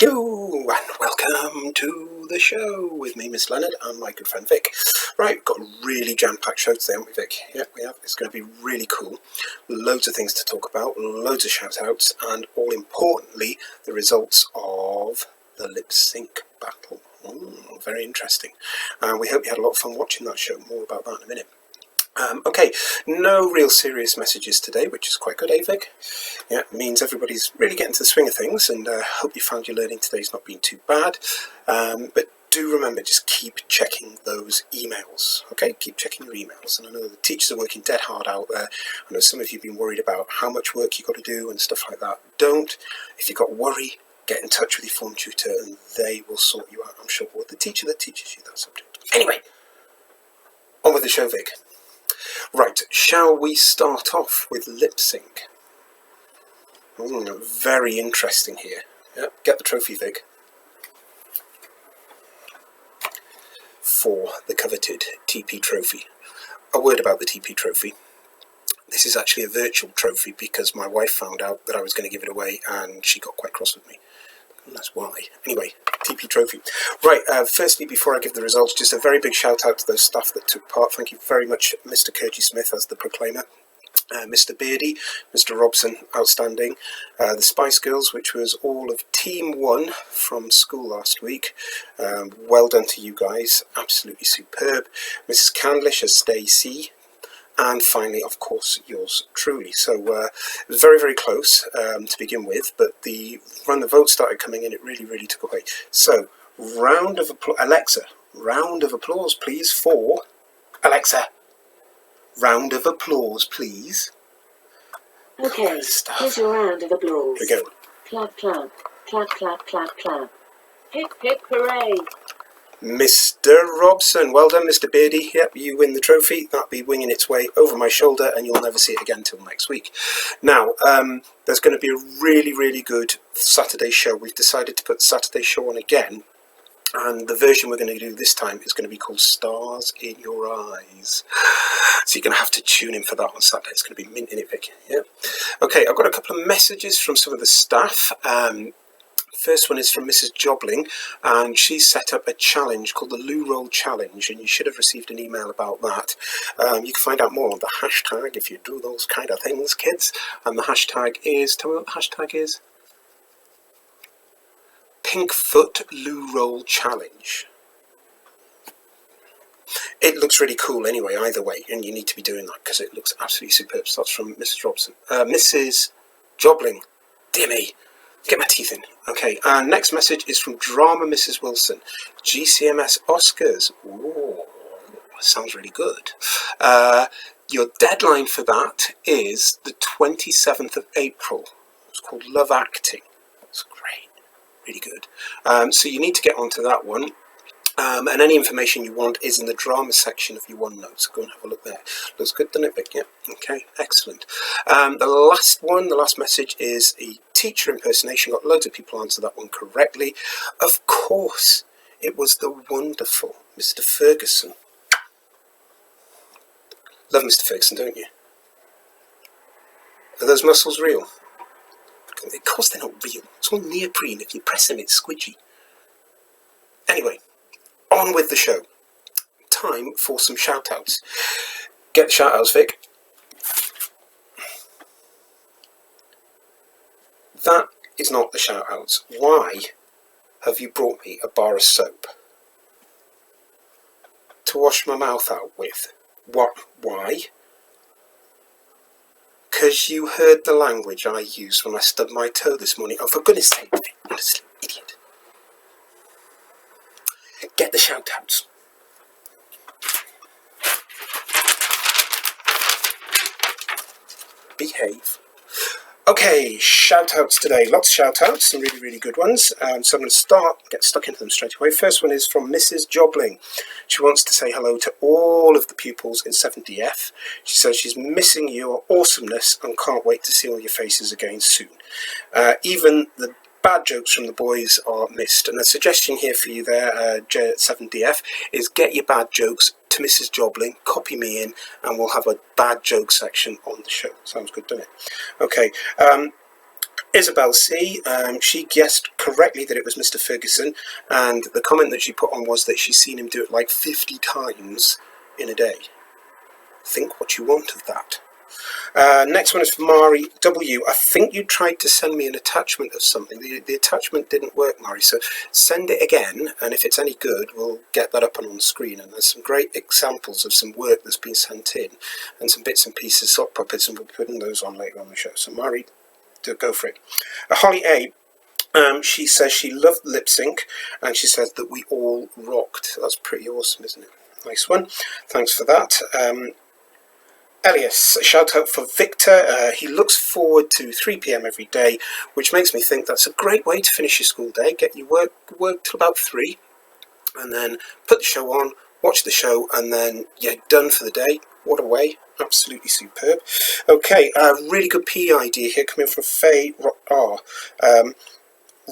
Yo, and welcome to the show with me, Miss Leonard, and my good friend Vic. Right, we've got a really jam-packed show today, haven't we, Vic? Yeah, we have. It's going to be really cool. Loads of things to talk about, loads of shout-outs, and all importantly, the results of the lip-sync battle. Very interesting. We hope you had a lot of fun watching that show. More about that in a minute. Okay, no real serious messages today, which is quite good, eh, Vic? Yeah, it means everybody's really getting to the swing of things, and hope you found your learning today's not been too bad. But do remember, just keep checking those emails, okay? Keep checking your emails. And I know the teachers are working dead hard out there. I know some of you have been worried about how much work you've got to do and stuff like that. Don't. If you've got worry, get in touch with your form tutor, and they will sort you out, I'm sure, with the teacher that teaches you that subject. Anyway, on with the show, Vic. Right, shall we start off with lip sync? Very interesting here. Yep, get the trophy, Vic. For the coveted TP trophy. A word about the TP trophy. This is actually a virtual trophy because my wife found out that I was going to give it away and she got quite cross with me. And that's why. Anyway, TP trophy. Right, firstly, before I give the results, just a very big shout out to those staff that took part. Thank you very much, Mr. Kirgy Smith as the proclaimer. Mr. Beardy, Mr. Robson, outstanding. The Spice Girls, which was all of Team 1 from school last week. Well done to you guys, absolutely superb. Mrs. Candlish as Stacey. And finally, of course, yours truly. So it was very, very close to begin with, but when the votes started coming in, it really, really took away. So, round of applause. Alexa, round of applause, please, for Alexa. Round of applause, please. Okay, here's your round of applause. Here we go. Clap, clap, clap, clap, clap, clap. Hip, hip, hooray. Mr. Robson, well done, Mr. Beardy. Yep, you win the trophy. That'll be winging its way over my shoulder, and you'll never see it again until next week. Now, there's going to be a really, really good Saturday show. We've decided to put the Saturday show on again, and the version we're going to do this time is going to be called Stars in Your Eyes. So you're going to have to tune in for that on Saturday. It's going to be mint in it, Vic. Yeah. Okay, I've got a couple of messages from some of the staff. First one is from Mrs. Jobling, and she set up a challenge called the Loo Roll Challenge, and you should have received an email about that. You can find out more on the hashtag if you do those kind of things, kids. And the hashtag is, tell me what the hashtag is. Pinkfoot Loo Roll Challenge. It looks really cool anyway, either way, and you need to be doing that because it looks absolutely superb. Starts from Mrs. Robson. Mrs. Jobling, dear me. Get my teeth in. Okay, and next message is from Drama Mrs. Wilson. GCMS Oscars. Ooh, sounds really good. Your deadline for that is the 27th of April. It's called Love Acting. It's great. Really good. So you need to get onto that one. And any information you want is in the drama section of your OneNote, so go and have a look there. Looks good, doesn't it, Vic? Yeah, okay, excellent. The last message is a teacher impersonation. Got loads of people answer that one correctly. Of course, it was the wonderful Mr. Ferguson. Love Mr. Ferguson, don't you? Are those muscles real? Of course they're not real. It's all neoprene. If you press them, it's squidgy. Anyway. On with the show. Time for some shout-outs. Get the shout-outs, Vic. That is not the shout-outs. Why have you brought me a bar of soap to wash my mouth out with? What? Why? Because you heard the language I used when I stubbed my toe this morning. Oh, for goodness sake, Vic. Honestly, idiot. Get the shout-outs. Behave. Okay, shout-outs today. Lots of shout-outs, some really, really good ones. So I'm going to get stuck into them straight away. First one is from Mrs. Jobling. She wants to say hello to all of the pupils in 7DF. She says she's missing your awesomeness and can't wait to see all your faces again soon. Even the bad jokes from the boys are missed. And a suggestion here for you there, 7DF, is get your bad jokes to Mrs. Jobling, copy me in, and we'll have a bad joke section on the show. Sounds good, doesn't it? Okay. Isabel C, she guessed correctly that it was Mr. Ferguson, and the comment that she put on was that she's seen him do it like 50 times in a day. Think what you want of that. Next one is from Mari W. I think you tried to send me an attachment of something. The attachment didn't work, Mari, so send it again, and if it's any good, we'll get that up and on the screen. And there's some great examples of some work that's been sent in, and some bits and pieces, sock puppets, and we'll be putting those on later on the show. So Mari, go for it. Holly A. She says she loved lip sync, and she says that we all rocked. That's pretty awesome, isn't it? Nice one. Thanks for that. Elias, a shout out for Victor. He looks forward to 3 p.m. every day, which makes me think that's a great way to finish your school day. Get your work till about 3, and then put the show on, watch the show, and then you're done for the day. What a way. Absolutely superb. Okay, really good PE idea here coming from Faye R.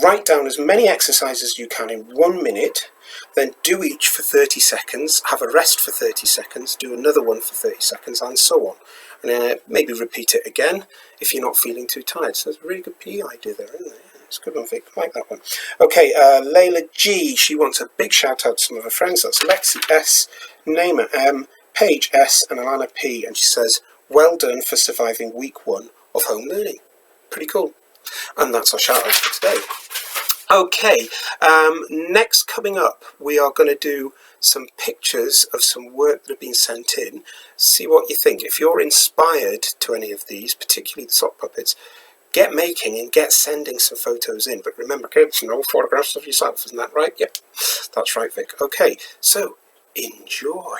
Write down as many exercises as you can in 1 minute, then do each for 30 seconds, have a rest for 30 seconds, do another one for 30 seconds, and so on. And maybe repeat it again if you're not feeling too tired. So it's a really good PE idea there, isn't it? It's a good one, Vic. I like that one. Okay, Layla G, she wants a big shout out to some of her friends. That's Lexi S, Naima M, Paige S, and Alanah P. And she says, well done for surviving week 1 of home learning. Pretty cool. And that's our shout out for today. Okay, next coming up, we are going to do some pictures of some work that have been sent in. See what you think. If you're inspired to any of these, particularly the sock puppets, get making and get sending some photos in. But remember, kids, no photographs of yourself, isn't that right? Yep, that's right, Vic. Okay, so enjoy.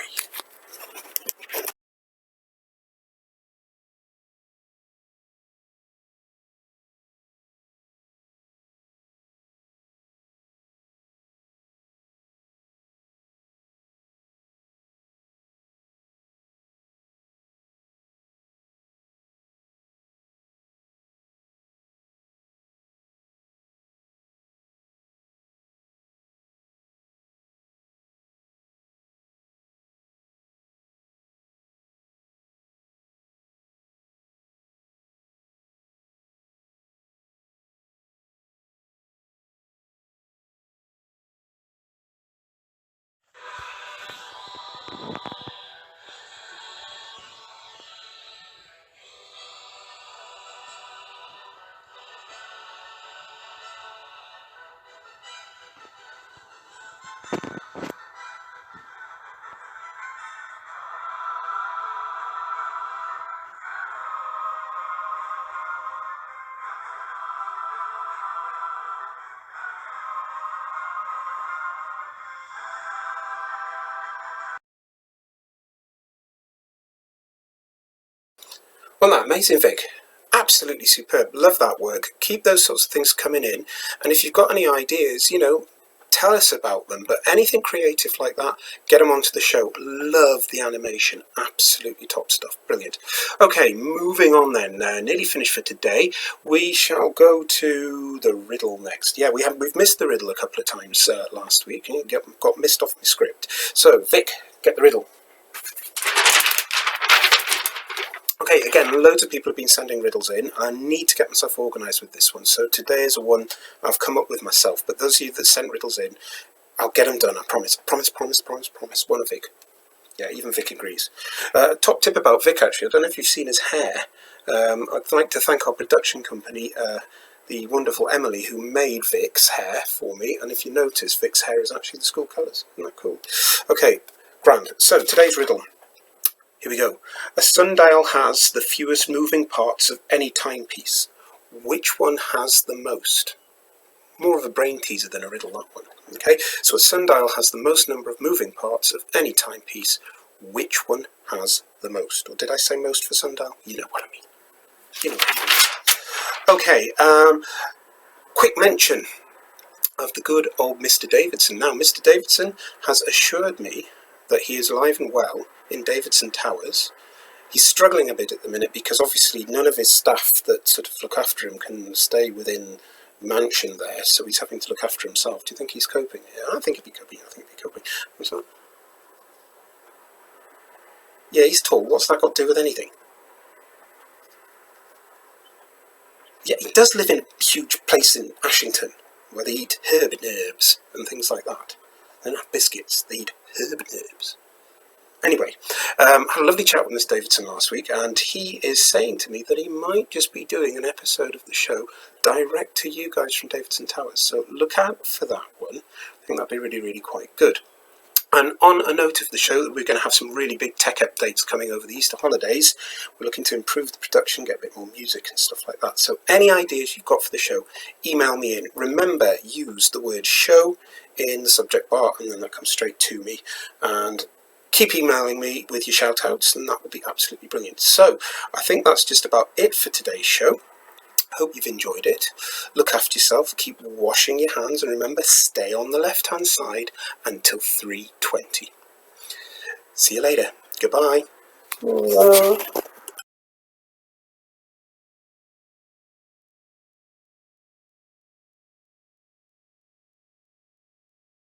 Wasn't that amazing, Vic? Absolutely superb. Love that work. Keep those sorts of things coming in. And if you've got any ideas, tell us about them. But anything creative like that, get them onto the show. Love the animation. Absolutely top stuff. Brilliant. Okay, moving on then. Nearly finished for today. We shall go to the riddle next. Yeah, we've missed the riddle a couple of times last week. And got missed off the script. So, Vic, get the riddle. Okay, again, loads of people have been sending riddles in. I need to get myself organised with this one. So today is a one I've come up with myself. But those of you that sent riddles in, I'll get them done, I promise. Promise. One of Vic. Yeah, even Vic agrees. Top tip about Vic, actually. I don't know if you've seen his hair. I'd like to thank our production company, the wonderful Emily, who made Vic's hair for me. And if you notice, Vic's hair is actually the school colours. Isn't that cool? Okay, grand. So today's riddle. Here we go. A sundial has the fewest moving parts of any timepiece. Which one has the most? More of a brain teaser than a riddle, that one. Okay, so a sundial has the most number of moving parts of any timepiece. Which one has the most? Or did I say most for sundial? You know what I mean. You know what I mean. Okay, quick mention of the good old Mr. Davidson. Now, Mr. Davidson has assured me that he is alive and well in Davidson Towers. He's struggling a bit at the minute because obviously none of his staff that sort of look after him can stay within mansion there, so he's having to look after himself. Do you think he's coping? Yeah, I think he'd be coping. What's that? Yeah, he's tall. What's that got to do with anything? Yeah, does live in a huge place in Ashington where they eat herb and herbs and things like that. They don't have biscuits, they eat herb and herbs. Anyway, I had a lovely chat with Mr. Davidson last week, and he is saying to me that he might just be doing an episode of the show direct to you guys from Davidson Towers. So look out for that one. I think that'd be really, really quite good. And on a note of the show, that we're going to have some really big tech updates coming over the Easter holidays. We're looking to improve the production, get a bit more music and stuff like that. So any ideas you've got for the show, email me in. Remember, use the word show in the subject bar, and then that comes straight to me. And keep emailing me with your shout outs, and that will be absolutely brilliant. So I think that's just about it for today's show. Hope you've enjoyed it. Look after yourself, keep washing your hands, and remember, stay on the left hand side until 3:20. See you later. Goodbye.